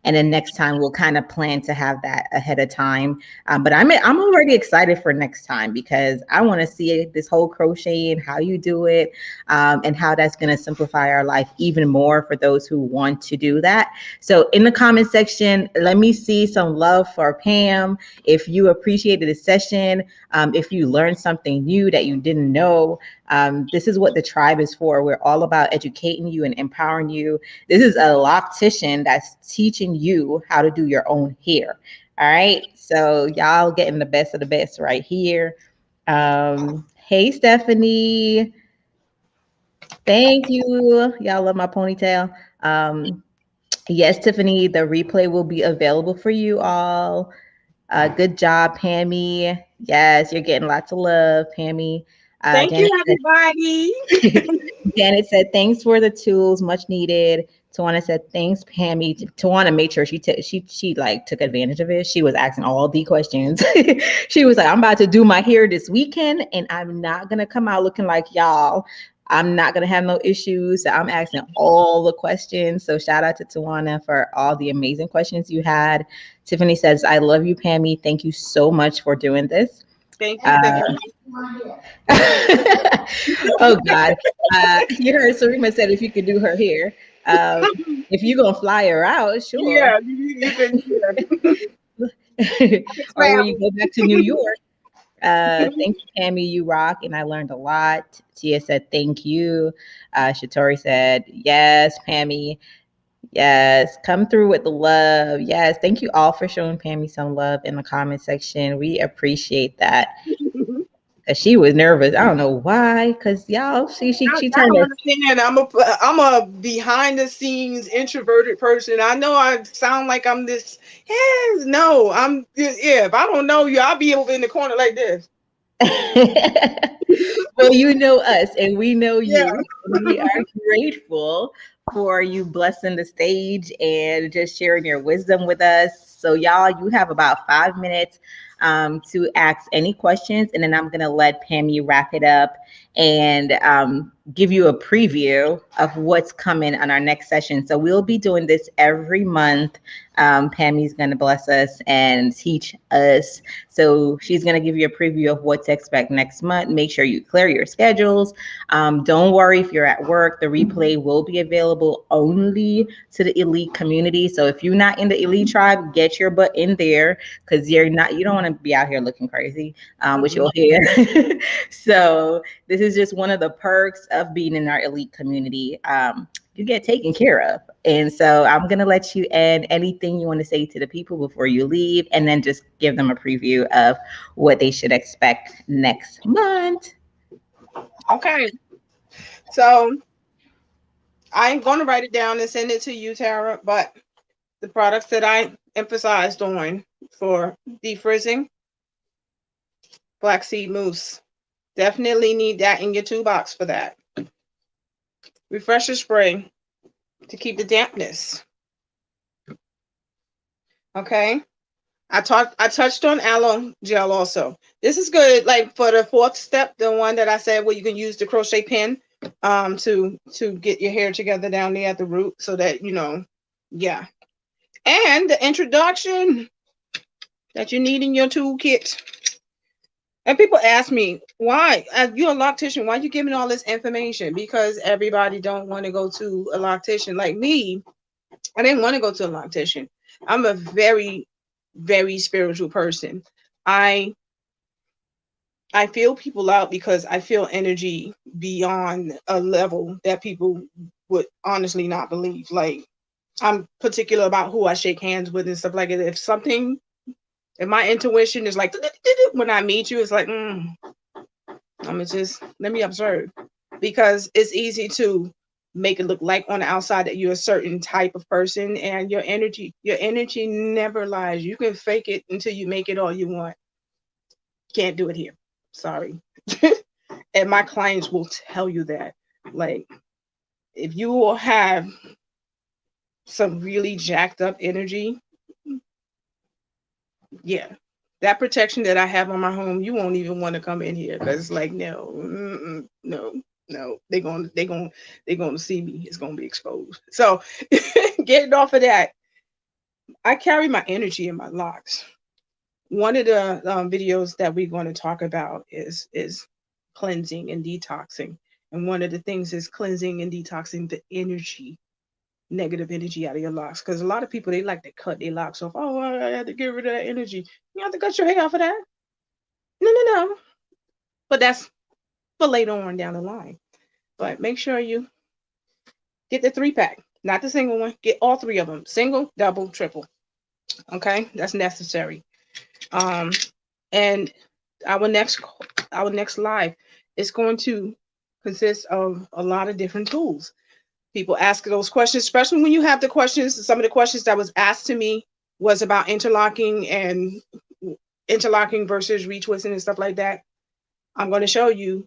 and then next time we'll kind of plan to have that ahead of time. But I'm already excited for next time because I want to see this whole crochet and how you do it, and how that's going to simplify our life even more for those who want to do that. So in the comment section, let me see some love for Pam. If you appreciated the session, if you learned something new that you didn't know, this is what the tribe is for. We're all about educating you and empowering you. This is a loctician that's teaching you how to do your own hair. All right. So y'all getting the best of the best right here. Hey, Stephanie. Thank you. Y'all love my ponytail. Yes, Tiffany, the replay will be available for you all. Good job, Pammie. Yes, you're getting lots of love, Pammie. Thank you, Janet everybody. said, Janet said, thanks for the tools, much needed. Tawana said, thanks, Pammie. Tawana made sure she like took advantage of it. She was asking all the questions. She was like, I'm about to do my hair this weekend, and I'm not gonna come out looking like y'all. I'm not gonna have no issues. So I'm asking all the questions. So shout out to Tawana for all the amazing questions you had. Tiffany says, I love you, Pammie. Thank you so much for doing this. Thank you, Stephanie. Oh God. You heard Sarima said if you could do her hair. If you're gonna fly her out, sure. Yeah, you can. Or when you go back to New York. Thank you, Pammie. You rock, and I learned a lot. Tia said thank you. Shatori said yes, Pammie. Yes, come through with the love. Yes, thank you all for showing Pammie some love in the comment section. We appreciate that. Cause she was nervous. I don't know why. Cause y'all, she I turned don't her. understand. I'm a behind the scenes introverted person. I know I sound like I'm this. Yes, no, I'm. Yeah, if I don't know you, I'll be over in the corner like this. Well, you know us and we know Yeah. you. We are grateful for you blessing the stage and just sharing your wisdom with us. So, y'all, you have about 5 minutes to ask any questions, and then I'm going to let Pammie wrap it up and give you a preview of what's coming on our next session. So, we'll be doing this every month. Pammie's going to bless us and teach us. So she's going to give you a preview of what to expect next month. Make sure you clear your schedules. Don't worry if you're at work. The replay will be available only to the elite community. So if you're not in the elite tribe, get your butt in there because you don't want to be out here looking crazy with your hair. So this is just one of the perks of being in our elite community. You get taken care of. And so I'm going to let you add anything you want to say to the people before you leave, and then just give them a preview of what they should expect next month. Okay. So I'm going to write it down and send it to you, Tara. But the products that I emphasized on for defrizzing, flaxseed mousse, definitely need that in your toolbox for that. Refresher spray to keep the dampness. Okay. I touched on aloe gel also. This is good, like for the fourth step, the one that I said where you can use the crochet pin to get your hair together down there at the root so that yeah. And the introduction that you need in your toolkit. And people ask me, why? You're a loctician, why are you giving all this information? Because everybody don't want to go to a loctician. Like me, I didn't want to go to a loctician. I'm a very, very spiritual person. I feel people out because I feel energy beyond a level that people would honestly not believe. Like I'm particular about who I shake hands with and stuff like that. If my intuition is like when I meet you, it's like I'm gonna just let me observe, because it's easy to make it look like on the outside that you're a certain type of person, and your energy never lies. You can fake it until you make it all you want. Can't do it here. Sorry. And my clients will tell you that. Like, if you will have some really jacked up energy, yeah, that protection that I have on my home, you won't even want to come in here because it's like, no, no, no, they're going to see me. It's going to be exposed. So getting off of that, I carry my energy in my locks. One of the videos that we're going to talk about is cleansing and detoxing, and one of the things is cleansing and detoxing the energy, negative energy out of your locks. Because a lot of people, they like to cut their locks off. Oh, I had to get rid of that energy. You have to cut your hair off of that. No, no, no. But that's for later on down the line. But make sure you get the 3-pack, not the single one. Get all 3 of them: single, double, triple. Okay, that's necessary. Um, and our next our next live is going to consist of a lot of different tools. People ask those questions, especially when you have the questions. Some of the questions that was asked to me was about interlocking and interlocking versus retwisting and stuff like that. I'm going to show you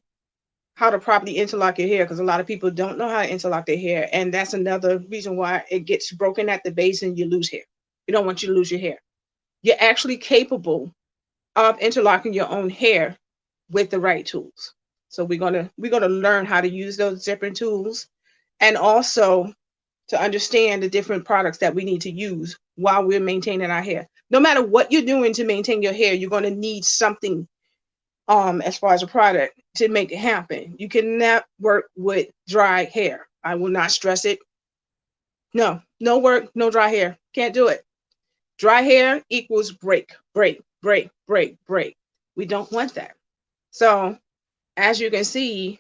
how to properly interlock your hair, because a lot of people don't know how to interlock their hair, and that's another reason why it gets broken at the base and you lose hair. We don't want you to lose your hair. You're actually capable of interlocking your own hair with the right tools. So we're gonna learn how to use those different tools, and also to understand the different products that we need to use while we're maintaining our hair. No matter what you're doing to maintain your hair, you're going to need something as far as a product to make it happen. You cannot work with dry hair. I will not stress it. No, no work, no dry hair. Can't do it. Dry hair equals break, break, break, break, break. We don't want that. So, as you can see,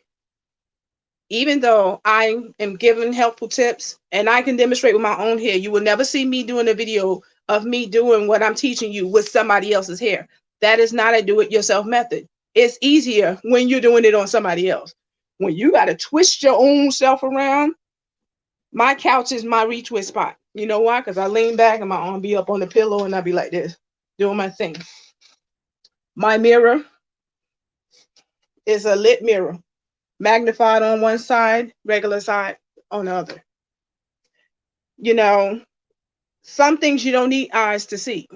even though I am giving helpful tips and I can demonstrate with my own hair, you will never see me doing a video of me doing what I'm teaching you with somebody else's hair. That is not a do-it-yourself method. It's easier when you're doing it on somebody else. When you got to twist your own self around, my couch is my retwist spot. You know why? Because I lean back and my arm be up on the pillow and I be like this, doing my thing. My mirror is a lit mirror, magnified on one side, regular side on the other. You know, some things you don't need eyes to see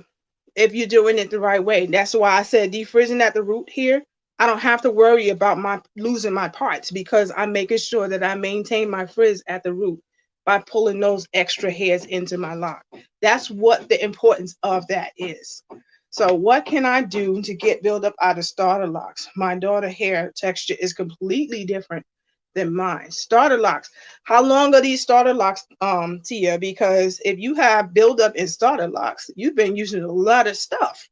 if you're doing it the right way. That's why I said defrizzing at the root here. I don't have to worry about my losing my parts, because I'm making sure that I maintain my frizz at the root by pulling those extra hairs into my lock. That's what the importance of that is. So what can I do to get buildup out of starter locks? My daughter hair texture is completely different than mine. Starter locks. How long are these starter locks, Tia? Because if you have buildup in starter locks, you've been using a lot of stuff.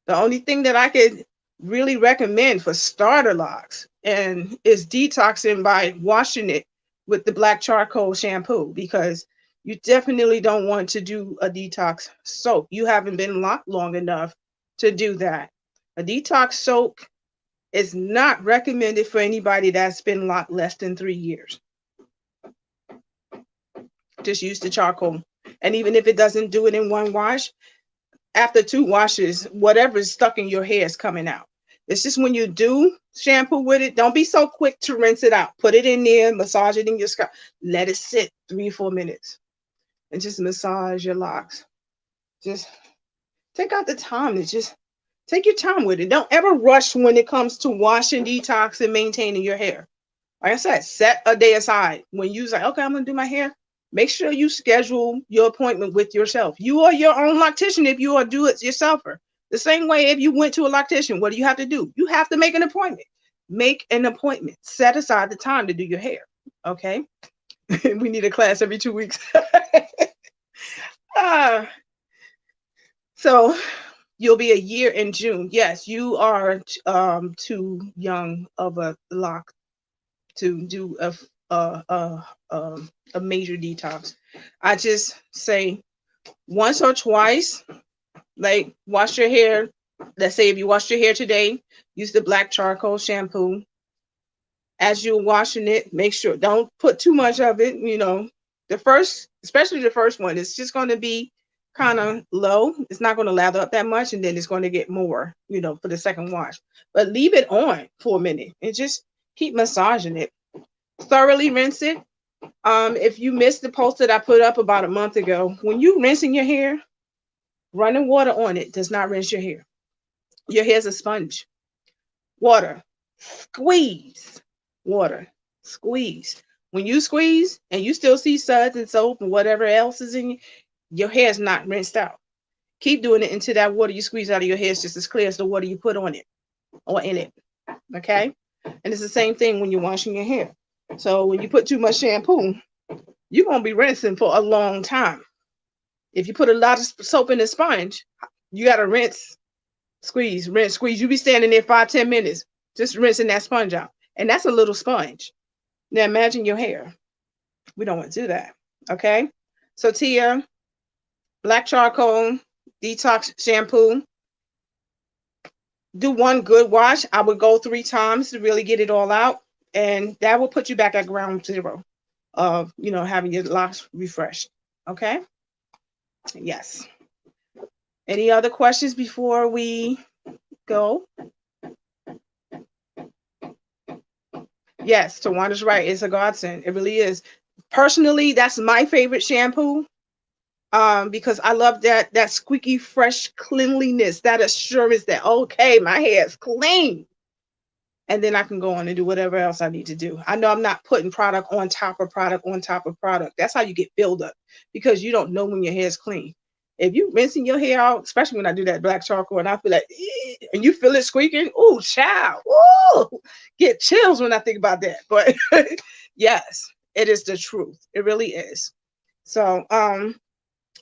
The only thing that I could really recommend for starter locks and is detoxing by washing it with the black charcoal shampoo, because you definitely don't want to do a detox soak. You haven't been locked long enough to do that. A detox soak is not recommended for anybody that's been locked less than 3 years. Just use the charcoal. And even if it doesn't do it in one wash, after 2 washes, whatever is stuck in your hair is coming out. It's just when you do shampoo with it, don't be so quick to rinse it out. Put it in there, massage it in your scalp. Let it sit 3-4 minutes and just massage your locks. Just take out the time to just take your time with it. Don't ever rush when it comes to washing, detox, and maintaining your hair. Like I said, set a day aside. When you say, okay, I'm going to do my hair, make sure you schedule your appointment with yourself. You are your own loctician if you are do-it-yourselfer. The same way if you went to a loctician, what do you have to do? You have to make an appointment. Make an appointment. Set aside the time to do your hair. Okay? We need a class every 2 weeks. So you'll be a year in June. Yes, you are too young of a lock to do a major detox. I just say once or twice, like wash your hair. Let's say if you washed your hair today, use the black charcoal shampoo. As you're washing it, make sure don't put too much of it. You know, the first, especially the first one, it's just going to be kind of low. It's not going to lather up that much, and then it's going to get more, you know, for the second wash. But leave it on for a minute and just keep massaging it. Thoroughly rinse it. If you missed the post that I put up about a month ago, when you rinsing your hair, running water on it does not rinse your hair. Your hair's a sponge. Water, squeeze, water, squeeze. When you squeeze and you still see suds and soap and whatever else is in you, your hair is not rinsed out. Keep doing it until that water you squeeze out of your hair is just as clear as the water you put on it or in it. Okay? And it's the same thing when you're washing your hair. So when you put too much shampoo, you're going to be rinsing for a long time. If you put a lot of soap in the sponge, you got to rinse, squeeze, rinse, squeeze. You be standing there 5-10 minutes just rinsing that sponge out. And that's a little sponge. Now imagine your hair. We don't want to do that. Okay? So Tia, black charcoal, detox shampoo. Do one good wash. I would go 3 times to really get it all out. And that will put you back at ground zero of, having your locks refreshed. Okay? Yes. Any other questions before we go? Yes, Tawanda's right. It's a godsend. It really is. Personally, that's my favorite shampoo. Because I love that squeaky fresh cleanliness, that assurance that okay, my hair is clean. And then I can go on and do whatever else I need to do. I know I'm not putting product on top of product on top of product. That's how you get buildup, because you don't know when your hair is clean. If you rinsing your hair out, especially when I do that black charcoal and I feel like, and you feel it squeaking, ooh, child, ooh, get chills when I think about that. But yes, it is the truth. It really is. So,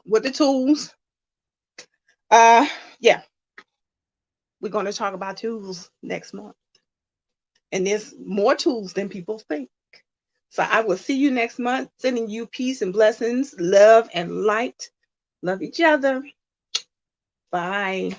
with the tools, yeah, we're going to talk about tools next month. And there's more tools than people think. So I will see you next month, sending you peace and blessings, love and light. Love each other. Bye.